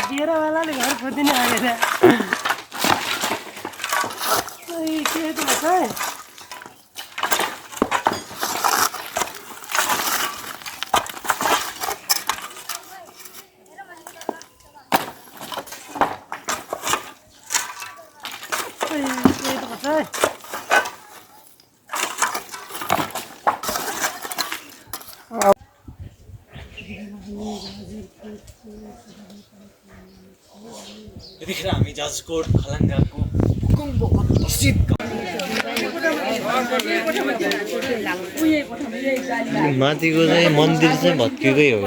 बिहेरावालाले घर खोजिने आएर के त भन्छ है यतिखेर हामी जाजकोट खलङ्गाको भूकम्पको प्रसिद्ध माथिको चाहिँ मन्दिर चाहिँ भत्केकै हो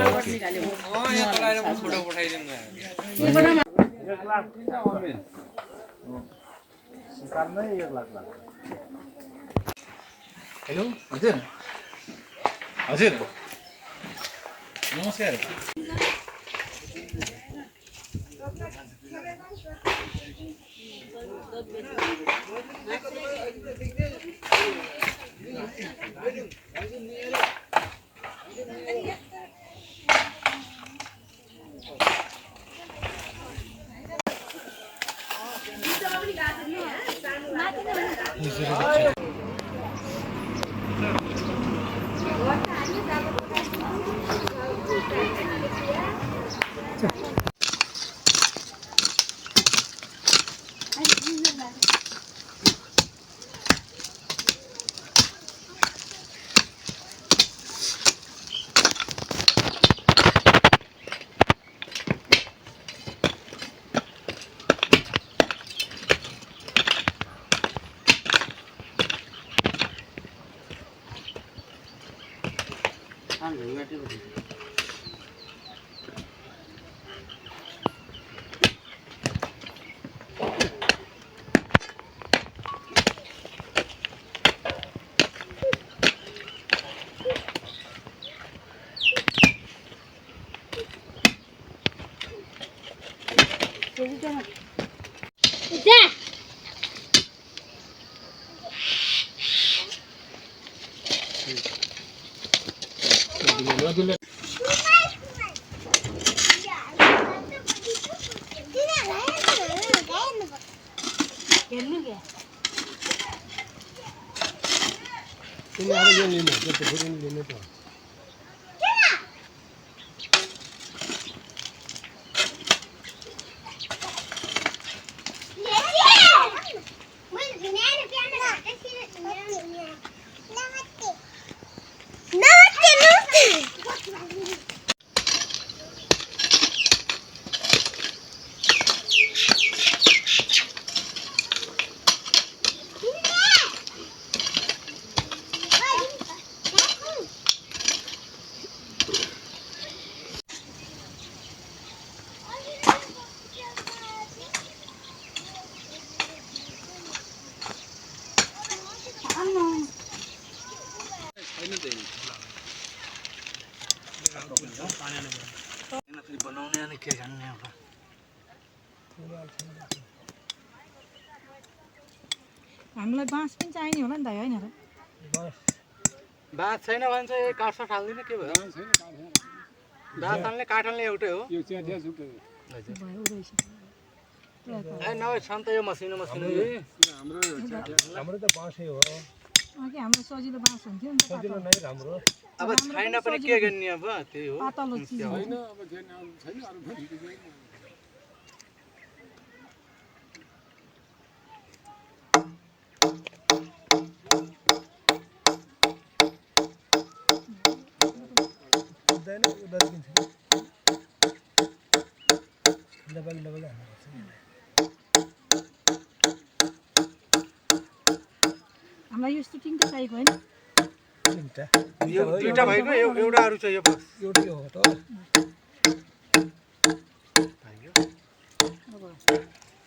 हेलो हजुर हजुर नमस्कार हामीलाई बाँस पनि चाहिने होला नि त हैन र बाँस छैन भने चाहिँ काठसाठ हाल्दिन के भयो बाँस हाल्ने काठ हाल्ने एउटै हो भयो रहेछ ए नभए छन् त यो मसिनो मसिनो हाम्रो त बाँसै हो अघि हाम्रो सजिलो बाँस हुन्थ्यो नि त सजिलो नै राम्रो अब छैन पनि के गर्ने अब त्यही हो पातलो चिज हैन अब छैन अरु पनि हामीलाई यस्तो टिन त चाहिएको हैन यो दुईटा भएको एउटा अरु चाहिँ यो बस एउटै हो त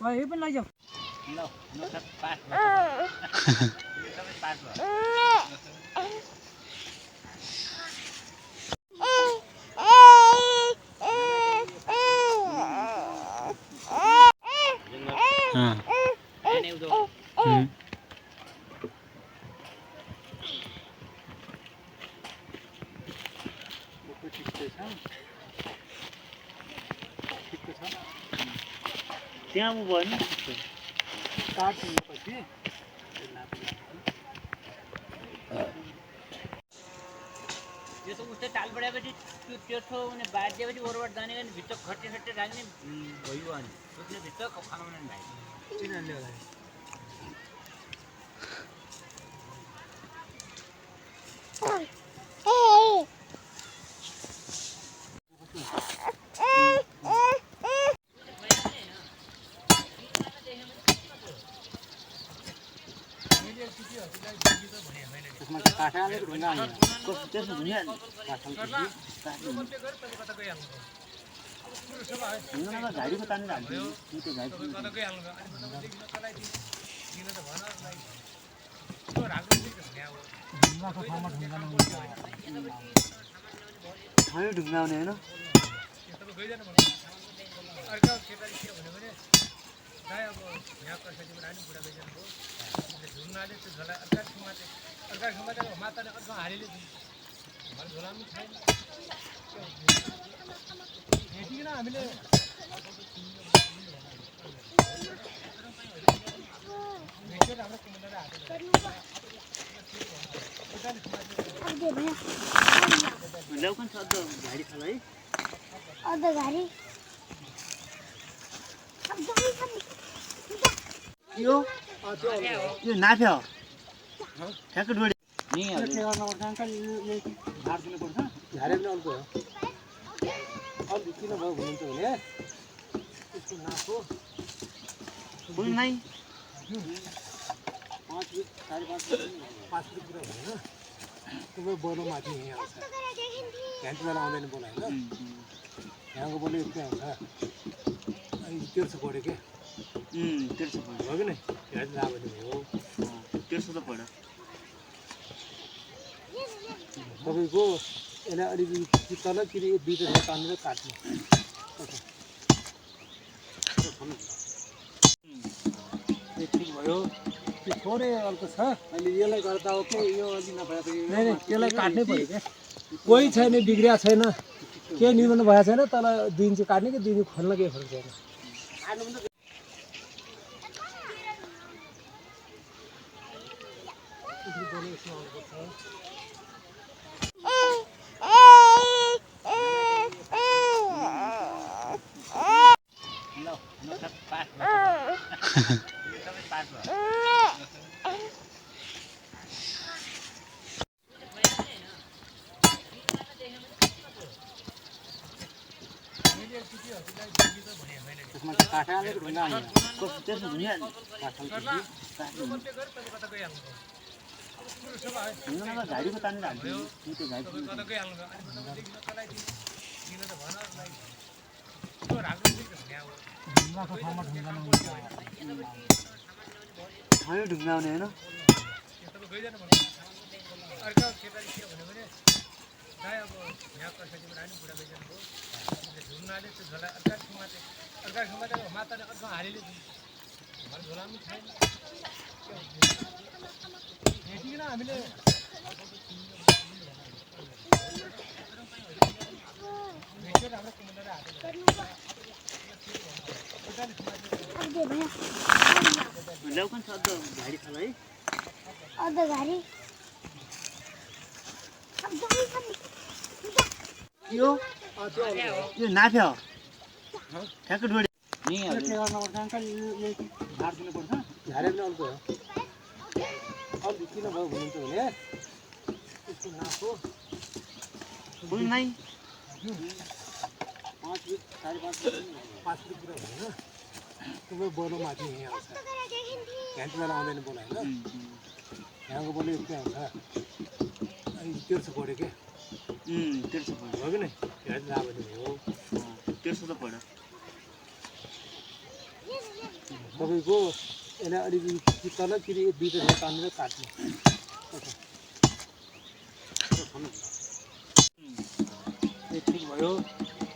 भयो यो पनि लैजाऊ त्यहाँ भयो नि काट्नुपछि यो त उस्तै टाल बढाएपछि त्यो तेर्सो भने बाँधिदिएपछि ओरबाट जाने गरी भित्र खट्टे सट्टे राख्ने भइयो अनि सुत्ने भित्र खाना बनाउने भाइ किनले होला त्यसमा काठा हालेको ढुङ्गा हाल्नु त्यसो हुने झाडीको तानेर हाल्छु ढुङ्गाको ठाउँमा ढुङ्गा नहुन्छ ढुङ्गा आउने होइन हामीले ल्याउ पनि छ झाडी छ है यो नाफ्या हो ठ्याक्कै डोडी झारेर अर्को हो अलिक किन भयो भन्नुहुन्छ भने यसको नाकको बुझ्नै 5 फिट 5.5 फिट पुरा भएन तपाईँ बोलो माथि यहाँ आउँछ घ्यान्टी बेला आउँदैन बोला होइन यहाँको बोलो यस्तै आउँछ अनि तेर्सो पढ्यो क्या तेर्सो पढ्यो हो कि नै घ्यान्टी लाभो हो तेर्सो त पढ्यो तपाईँको यसलाई अलिकति तल कि दुईवटा तानेर काट्नु ठिक भयो त्यो थोरै अर्को छ अहिले यसलाई गर्दा हो कि यो अलि नभए नै यसलाई काट्नै पऱ्यो क्या कोही छैन बिग्रिया छैन केही निर्माण भएको छैन तर 2 इन्च काट्ने कि 2 इन्च खोल्न केही फरक छैन त्यसमा काठा हालेको ढुङ्गा हाल्नु त्यसो हुने झाडीको तानेर हाल्छु ढुङ्गाको ठाउँमा ढुङ्गा नहुन्छ ढुङ्गा आउने होइन हामीले ल्याउ पनि छ झाडी छ है यो नाफ्या हो ठ्याक्कै डोडी झारेर अर्को हो अलिक किन भयो भन्नुहुन्छ भने यसको नाकको बुझ्नै 5 फिट 5.5 फिट पुरा भएन तपाईँ बोलो माथि यहाँ आउँछ घ्यान्टी बेला आउँदैन बोला होइन यहाँको बोलो यस्तै आउँछ अनि तेर्सो पढ्यो क्या तेर्सो पढ्यो हो कि नै घ्यान्टी लाभो हो तेर्सो त पढ्यो तपाईँको यसलाई अलिकति तल कि दुईवटा तानेर काट्नु ठिक भयो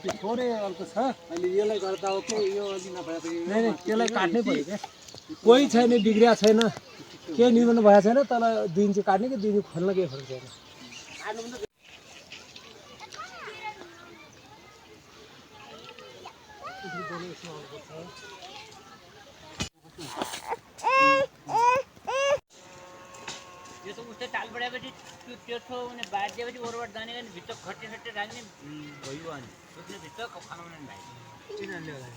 त्यो थोरै अर्को छ अहिले यसलाई गर्दा हो कि यो अलि नभए नै यसलाई काट्नै पऱ्यो क्या कोही छैन बिग्रिया छैन केही निर्माण भएको छैन तर 2 इन्च काट्ने कि 2 इन्च खोल्न केही फरक छैन यो त उस्तै टाल बढाएपछि त्यो ठो भने बाँधिएपछि ओरबाट जाने भने भित्र खट्टे सट्टे राख्ने भयो अनि सोध्ने भित्र खानाउने भाइ चिनाले होला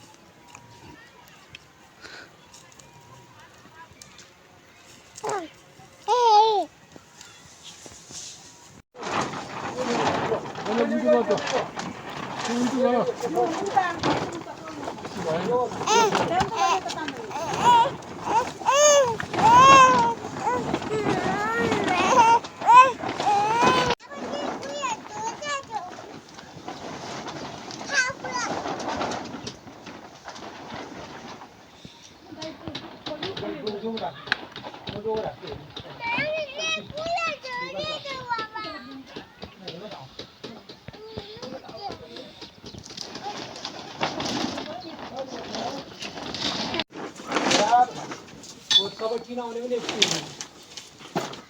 सबै किनाउने पनि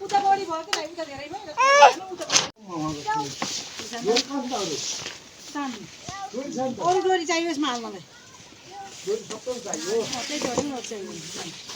उता बढी भयो कि भाइ उता धेरै भयो अरू डोरी चाहियो यसमा हाल्नलाई सबै चाहियो त्यही डोरी चाहियो